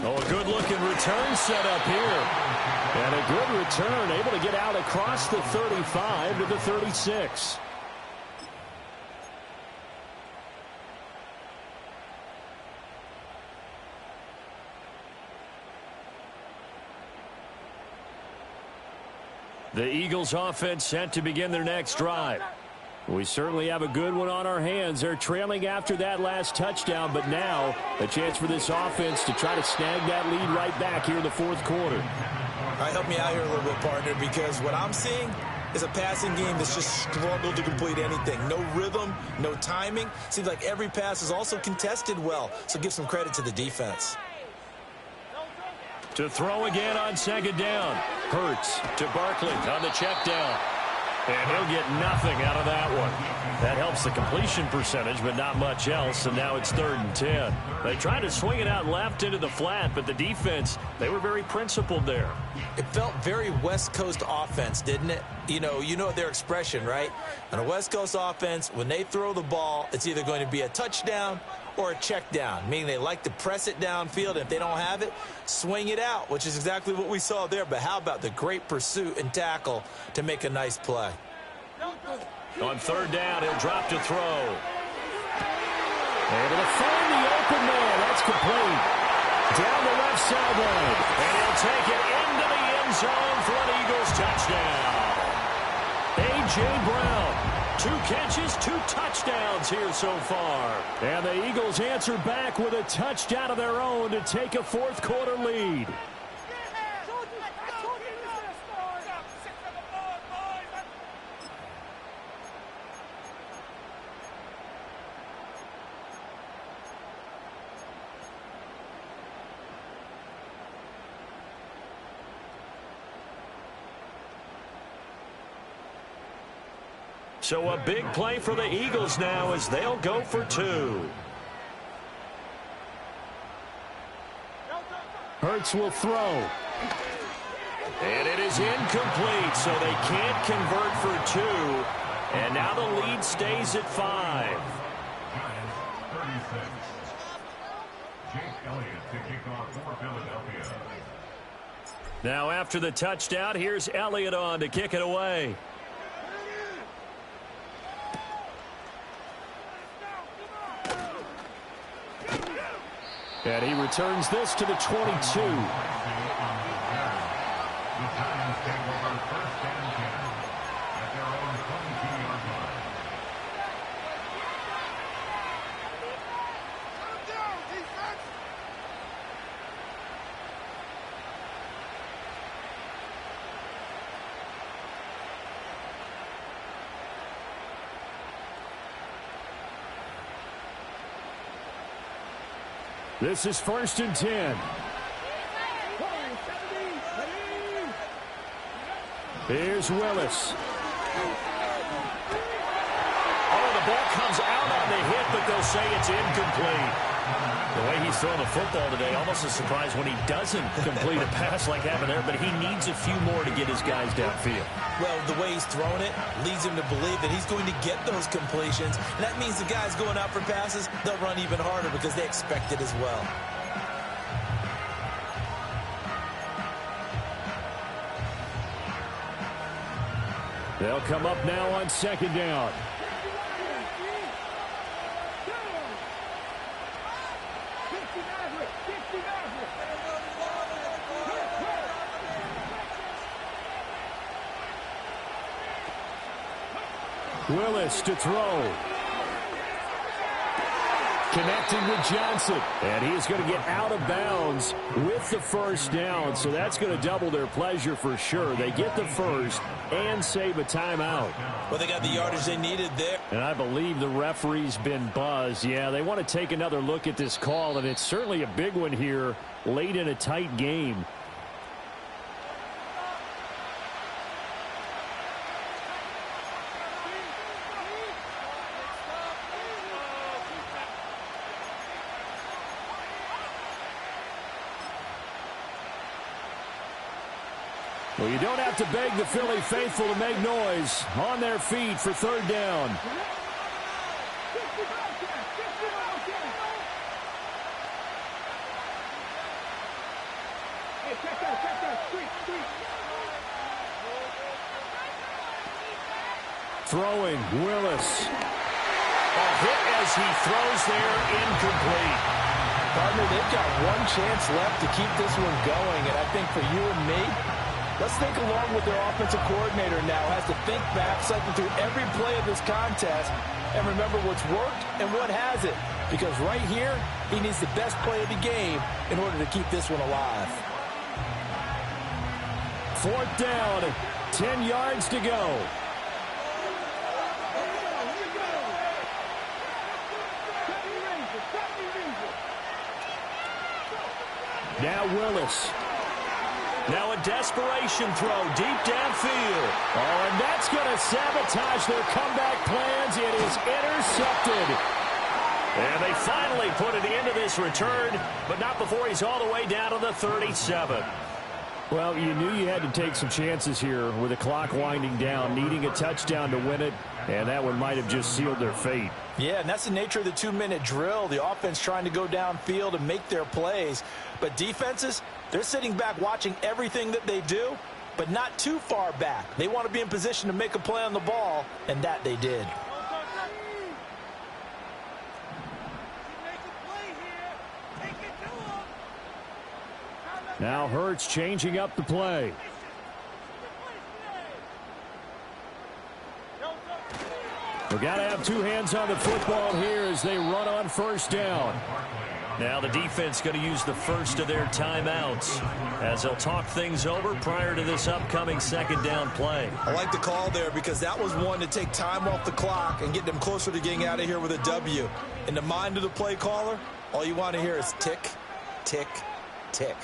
S1: Oh, a good-looking return set up here. And a good return, able to get out across the 35 to the 36. The Eagles offense set to begin their next drive. We certainly have a good one on our hands. They're trailing after that last touchdown, but now a chance for this offense to try to snag that lead right back here in the fourth quarter.
S2: All right, help me out here a little bit, partner, because what I'm seeing is a passing game that's just struggled to complete anything. No rhythm, no timing. Seems like every pass is also contested well, so give some credit to the defense.
S1: To throw again on second down. Hurts to Barkley on the check down. And he'll get nothing out of that one. That helps the completion percentage, but not much else, and now it's 3rd and 10. They tried to swing it out left into the flat, but the defense, they were very principled there.
S2: It felt very West Coast offense, didn't it? You know their expression, right? On a West Coast offense, when they throw the ball, it's either going to be a touchdown or a check down, meaning they like to press it downfield. If they don't have it, swing it out, which is exactly what we saw there. But how about the great pursuit and tackle to make a nice play?
S1: On 3rd down, he'll drop to throw.
S5: Able to find the open man. That's complete. Down the left sideline.
S1: And he'll take it into the end zone for an Eagles touchdown. A.J. Brown. 2 catches, 2 touchdowns here so far.
S5: And the Eagles answer back with a touchdown of their own to take a fourth quarter lead.
S1: So a big play for the Eagles now as they'll go for 2.
S5: Hurts will throw.
S1: And it is incomplete, so they can't convert for 2. And now the lead stays at 5.
S3: Giants 36. Jake Elliott to kick off for Philadelphia.
S1: Now after the touchdown, here's Elliott on to kick it away.
S5: And he returns this to the 22. This is 1st and 10. Here's Willis.
S1: Oh, the ball comes out on the hit, but they'll say it's incomplete. The way he's throwing the football today, almost a surprise when he doesn't complete a pass like happened there, but he needs a few more to get his guys downfield.
S2: Well, the way he's thrown it leads him to believe that he's going to get those completions. And that means the guys going out for passes, they'll run even harder because they expect it as well.
S5: They'll come up now on second down. Willis to throw. Connecting with Johnson. And he is going to get out of bounds with the first down. So that's going to double their pleasure for sure. They get the first and save a timeout.
S2: Well, they got the yardage they needed there.
S5: And I believe the referee's been buzzed. Yeah, they want to take another look at this call, and it's certainly a big one here late in a tight game. Well, you don't have to beg the Philly faithful to make noise. On their feet for third down. Throwing, Willis.
S1: A hit as he throws there, incomplete.
S4: Partner, they've got one chance left to keep this one going, and I think for you and me, let's think along with their offensive coordinator now. Has to think back, cycle through every play of this contest, and remember what's worked and what hasn't. Because right here, he needs the best play of the game in order to keep this one alive.
S5: Fourth down, 10 yards to go. Now Willis.
S1: Now a desperation throw deep downfield.
S5: Oh, and that's going to sabotage their comeback plans. It is intercepted.
S1: And they finally put an end to this return, but not before he's all the way down to the 37.
S5: Well, you knew you had to take some chances here with the clock winding down, needing a touchdown to win it, and that one might have just sealed their fate.
S4: Yeah, and that's the nature of the 2-minute drill. The offense trying to go downfield and make their plays. But defenses, they're sitting back watching everything that they do, but not too far back. They want to be in position to make a play on the ball, and that they did.
S5: Now Hurts changing up the play. We've got to have two hands on the football here as they run on first down.
S1: Now the defense going to use the first of their timeouts as they'll talk things over prior to this upcoming second down play.
S2: I like the call there because that was one to take time off the clock and get them closer to getting out of here with a W. In the mind of the play caller, all you want to hear is tick, tick, tick.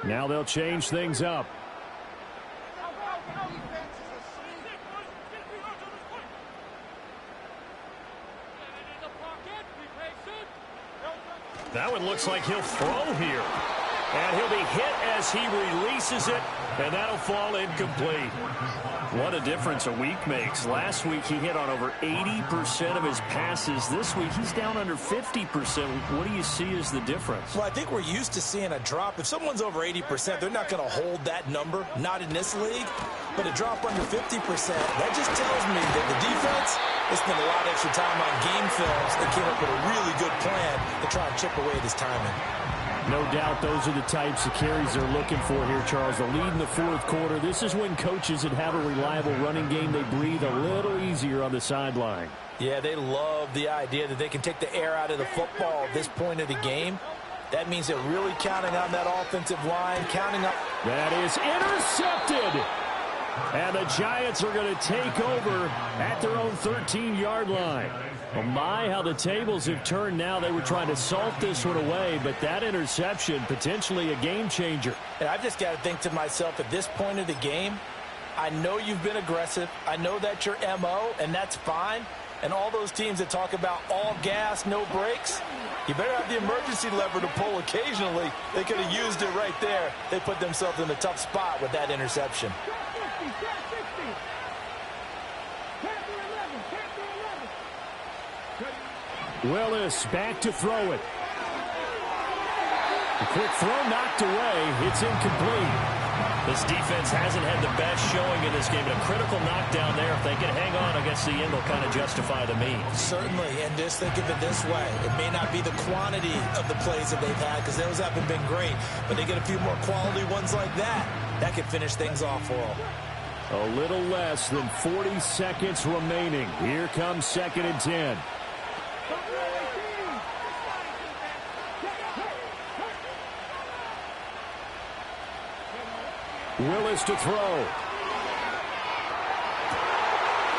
S5: Now they'll change things up.
S1: That one looks like he'll throw here. And he'll be hit as he releases it, and that'll fall incomplete. What a difference a week makes. Last week he hit on over 80% of his passes. This week he's down under 50%. What do you see as the difference?
S2: Well, I think we're used to seeing a drop. If someone's over 80%, they're not going to hold that number, not in this league. But a drop under 50%, that just tells me that the defense, they spent a lot of extra time on game films and came up with a really good plan to try and chip away at his timing.
S5: No doubt those are the types of carries they're looking for here, Charles. The lead in the fourth quarter. This is when coaches that have a reliable running game, they breathe a little easier on the sideline.
S4: Yeah, they love the idea that they can take the air out of the football at this point of the game. That means they're really counting on that offensive line, counting on...
S5: That is intercepted. And the Giants are going to take over at their own 13-yard line. Oh my, how the tables have turned now. They were trying to salt this one away, but that interception, potentially a game changer.
S4: And I've just got to think to myself, at this point of the game, I know you've been aggressive. I know that's your MO, and that's fine. And all those teams that talk about all gas, no brakes, You better have the emergency lever to pull occasionally. They could have used it right there. They put themselves in a tough spot with that interception.
S5: Willis back to throw it. The quick throw knocked away. It's incomplete.
S1: This defense hasn't had the best showing in this game, but a critical knockdown there. If they can hang on, I guess the end will kind of justify the means.
S4: Certainly, and just think of it this way. It may not be the quantity of the plays that they've had because those haven't been great, but they get a few more quality ones like that. That could finish things off for them.
S5: A little less than 40 seconds remaining. Here comes 2nd and 10. Willis to throw. Oh,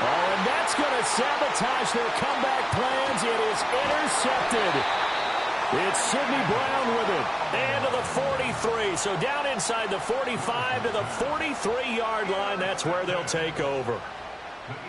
S5: and that's going to sabotage their comeback plans. It is intercepted. It's Sidney Brown with it.
S1: And to the 43. So down inside the 45 to the 43-yard line. That's where they'll take over.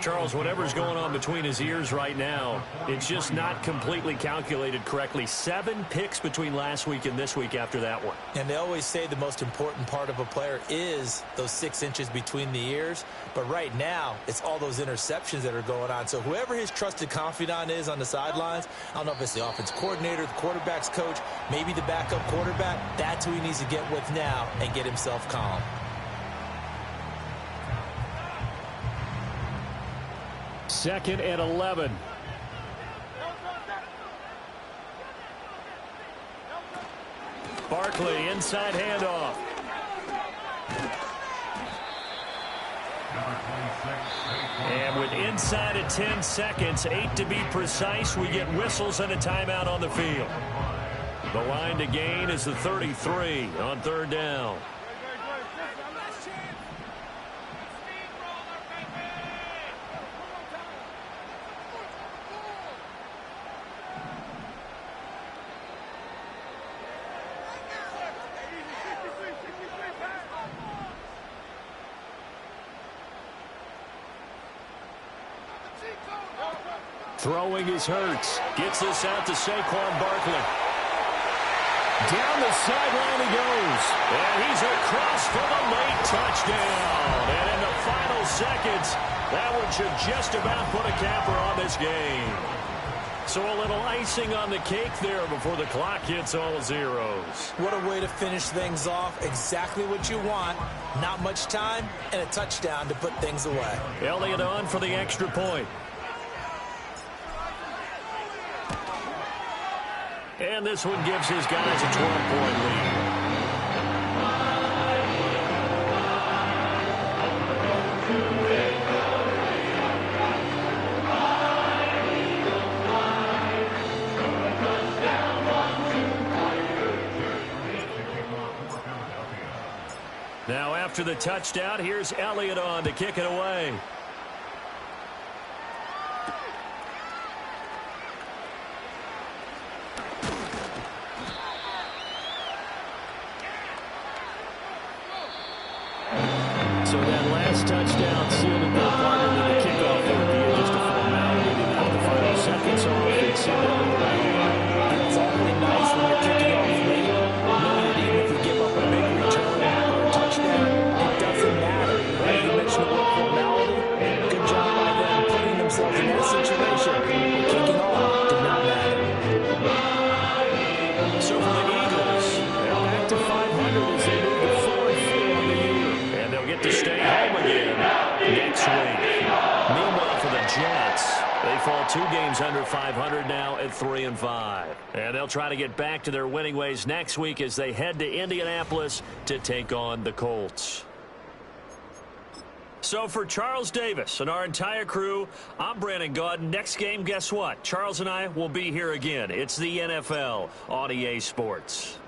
S1: Charles, whatever's going on between his ears right now, it's just not completely calculated correctly. 7 picks between last week and this week after that one.
S4: And they always say the most important part of a player is those 6 inches between the ears. But right now, it's all those interceptions that are going on. So whoever his trusted confidant is on the sidelines, I don't know if it's the offense coordinator, the quarterback's coach, maybe the backup quarterback, that's who he needs to get with now and get himself calm.
S5: Second and 11.
S1: Barkley, inside handoff. And with inside of 10 seconds, 8 to be precise, we get whistles and a timeout on the field. The line to gain is the 33 on 3rd down.
S5: Throwing is Hurts.
S1: Gets this out to Saquon Barkley.
S5: Down the sideline he goes.
S1: And he's across for the late touchdown. And in the final seconds, that one should just about put a capper on this game. So a little icing on the cake there before the clock hits all zeros.
S4: What a way to finish things off. Exactly what you want. Not much time and a touchdown to put things away.
S1: Elliott on for the extra point. And this one gives his guys a 12-point lead. Now after the touchdown, here's Elliott on to kick it away.
S5: So that last touchdown sealed it their partner to the kickoff. It would be just a formality to knock the final seconds off and send it over the game.
S4: It's awfully nice when you're kicking off late, knowing that even if you give up a big return or a touchdown, it doesn't matter. Right? You mentioned the word formality. Good job by them putting themselves in that situation. Kicking off did not matter.
S1: So for the Eagles, they're back to 500 as they move to 4-4 on the year. And they'll get to stay home again next week. Meanwhile, for the Jets, they fall 2 games under 500 now at 3-5. And they'll try to get back to their winning ways next week as they head to Indianapolis to take on the Colts. So for Charles Davis and our entire crew, I'm Brandon Gaudin. Next game, guess what? Charles and I will be here again. It's the NFL on EA Sports.